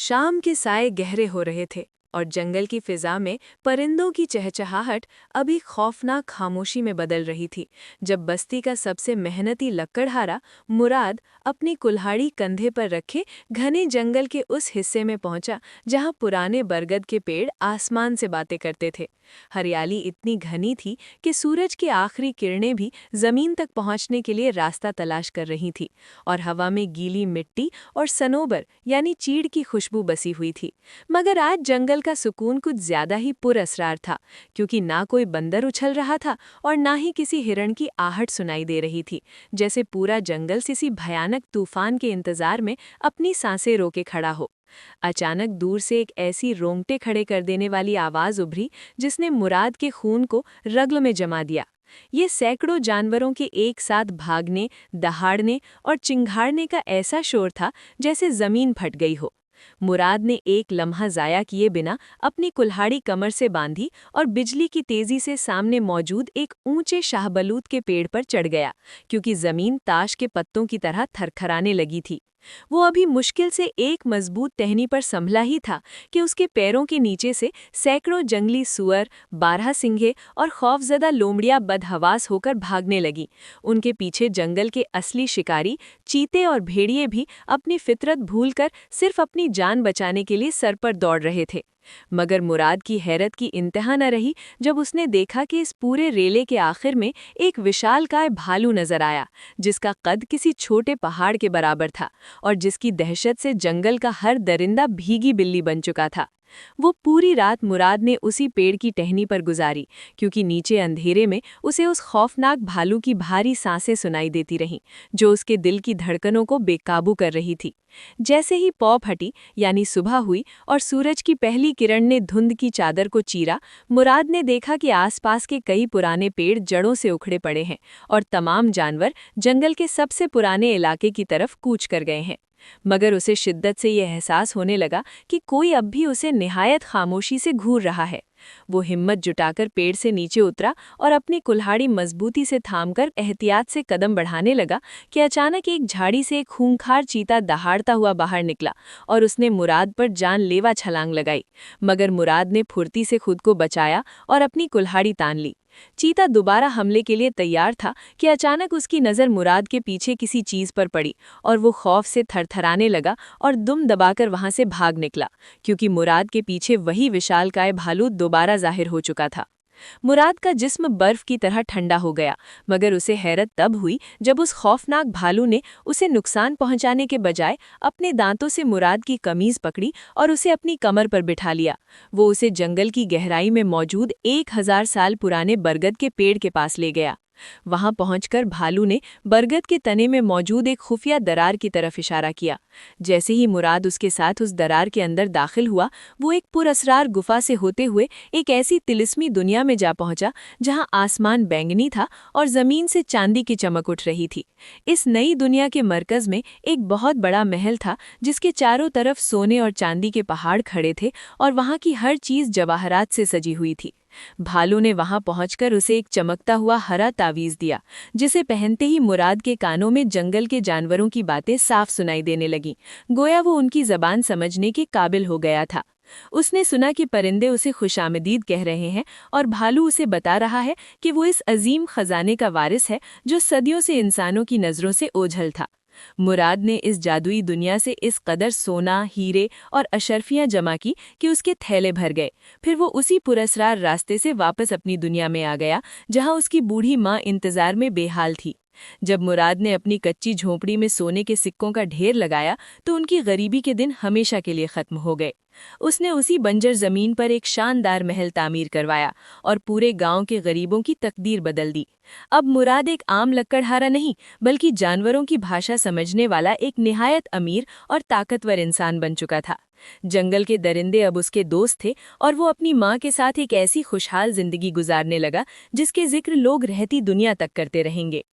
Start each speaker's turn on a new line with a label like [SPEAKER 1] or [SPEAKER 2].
[SPEAKER 1] शाम के साए गहरे हो रहे थे और जंगल की फिजा में परिंदों की चहचहाहट अभी खौफनाक खामोशी में बदल रही थी जब बस्ती का सबसे मेहनती लकड़हारा मुराद अपनी कुल्हाड़ी कंधे पर रखे घने जंगल के उस हिस्से में पहुंचा जहां पुराने बरगद के पेड़ आसमान से बातें करते थे। हरियाली इतनी घनी थी कि सूरज की आखिरी किरणें भी जमीन तक पहुंचने के लिए रास्ता तलाश कर रही थी और हवा में गीली मिट्टी और सनोबर यानी चीड़ की खुशबू बसी हुई थी। मगर आज जंगल का सुकून कुछ ज्यादा ही पुरअसरार था, क्योंकि ना कोई बंदर उछल रहा था और ना ही किसी हिरण की आहट सुनाई दे रही थी, जैसे पूरा जंगल किसी भयानक तूफान के इंतजार में अपनी सांसें रोके खड़ा हो। अचानक दूर से एक ऐसी रोंगटे खड़े कर देने वाली आवाज उभरी जिसने मुराद के खून को रग्ल में जमा दिया। ये सैकड़ों जानवरों के एक साथ भागने, दहाड़ने और चिंघाड़ने का ऐसा शोर था जैसे जमीन फट गई हो। मुराद ने एक लम्हा जाया किए बिना अपनी कुल्हाड़ी कमर से बांधी और बिजली की तेजी से सामने मौजूद एक ऊंचे शाहबलूत के पेड़ पर चढ़ गया, क्योंकि जमीन ताश के पत्तों की तरह थरथराने लगी थी। वो अभी मुश्किल से एक मजबूत टहनी पर संभला ही था कि उसके पैरों के नीचे से सैकड़ों जंगली सुअर, बारहसिंगे और खौफजदा लोमड़ियां बदहवास होकर भागने लगी। उनके पीछे जंगल के असली शिकारी चीते और भेड़िए भी अपनी फितरत भूलकर सिर्फ अपनी जान बचाने के लिए सर पर दौड़ रहे थे। मगर मुराद की हैरत की इंतहा न रही जब उसने देखा कि इस पूरे रेले के आखिर में एक विशालकाय भालू नजर आया, जिसका कद किसी छोटे पहाड़ के बराबर था और जिसकी दहशत से जंगल का हर दरिंदा भीगी बिल्ली बन चुका था। वो पूरी रात मुराद ने उसी पेड़ की टहनी पर गुजारी, क्योंकि नीचे अंधेरे में उसे उस खौफनाक भालू की भारी सांसें सुनाई देती रहीं, जो उसके दिल की धड़कनों को बेकाबू कर रही थी। जैसे ही पौ फटी यानी सुबह हुई और सूरज की पहली किरण ने धुंध की चादर को चीरा, मुराद ने देखा कि आसपास के कई पुराने पेड़ जड़ों से उखड़े पड़े हैं और तमाम जानवर जंगल के सबसे पुराने इलाके की तरफ कूच कर गए हैं। मगर उसे शिद्दत से यह एहसास होने लगा कि कोई अब भी उसे निहायत खामोशी से घूर रहा है। वो हिम्मत जुटाकर पेड़ से नीचे उतरा और अपनी कुल्हाड़ी मजबूती से थामकर एहतियात से कदम बढ़ाने लगा कि अचानक एक झाड़ी से एक खूंखार चीता दहाड़ता हुआ बाहर निकला और उसने मुराद पर जानलेवा छलांग लगाई। मगर मुराद ने फुर्ती से खुद को बचाया और अपनी कुल्हाड़ी तान ली। चीता दोबारा हमले के लिए तैयार था कि अचानक उसकी नज़र मुराद के पीछे किसी चीज़ पर पड़ी और वो खौफ से थरथराने लगा और दुम दबाकर वहां से भाग निकला, क्योंकि मुराद के पीछे वही विशालकाय भालू दोबारा जाहिर हो चुका था। मुराद का जिस्म बर्फ की तरह ठंडा हो गया, मगर उसे हैरत तब हुई जब उस खौफनाक भालू ने उसे नुकसान पहुंचाने के बजाय अपने दांतों से मुराद की कमीज पकड़ी और उसे अपनी कमर पर बिठा लिया। वो उसे जंगल की गहराई में मौजूद 1000 साल पुराने बरगद के पेड़ के पास ले गया। वहां पहुंचकर भालू ने बरगद के तने में मौजूद एक खुफिया दरार की तरफ इशारा किया। जैसे ही मुराद उसके साथ उस दरार के अंदर दाखिल हुआ, वो एक पुरअसरार गुफा से होते हुए एक ऐसी तिलिस्मी दुनिया में जा पहुंचा जहां आसमान बैंगनी था और जमीन से चांदी की चमक उठ रही थी। इस नई दुनिया के मरकज में एक बहुत बड़ा महल था, जिसके चारों तरफ सोने और चांदी के पहाड़ खड़े थे और वहां की हर चीज जवाहरात से सजी हुई थी। भालू ने वहां पहुंचकर उसे एक चमकता हुआ हरा तावीज दिया, जिसे पहनते ही मुराद के कानों में जंगल के जानवरों की बातें साफ सुनाई देने लगीं, गोया वो उनकी जबान समझने के काबिल हो गया था। उसने सुना कि परिंदे उसे खुशामदीद कह रहे हैं और भालू उसे बता रहा है कि वो इस अजीम खजाने का वारिस है जो सदियों से इंसानों की नज़रों से ओझल था। मुराद ने इस जादुई दुनिया से इस कदर सोना, हीरे और अशर्फियां जमा की कि उसके थैले भर गए। फिर वो उसी पुरअसरार रास्ते से वापस अपनी दुनिया में आ गया, जहां उसकी बूढ़ी माँ इंतजार में बेहाल थी। जब मुराद ने अपनी कच्ची झोंपड़ी में सोने के सिक्कों का ढेर लगाया तो उनकी गरीबी के दिन हमेशा के लिए खत्म हो गए। उसने उसी बंजर जमीन पर एक शानदार महल तामीर करवाया और पूरे गांव के गरीबों की तकदीर बदल दी। अब मुराद एक आम लकड़हारा नहीं, बल्कि जानवरों की भाषा समझने वाला एक निहायत अमीर और ताकतवर इंसान बन चुका था। जंगल के दरिंदे अब उसके दोस्त थे और वो अपनी माँ के साथ एक ऐसी खुशहाल जिंदगी गुजारने लगा जिसके जिक्र लोग रहती दुनिया तक करते रहेंगे।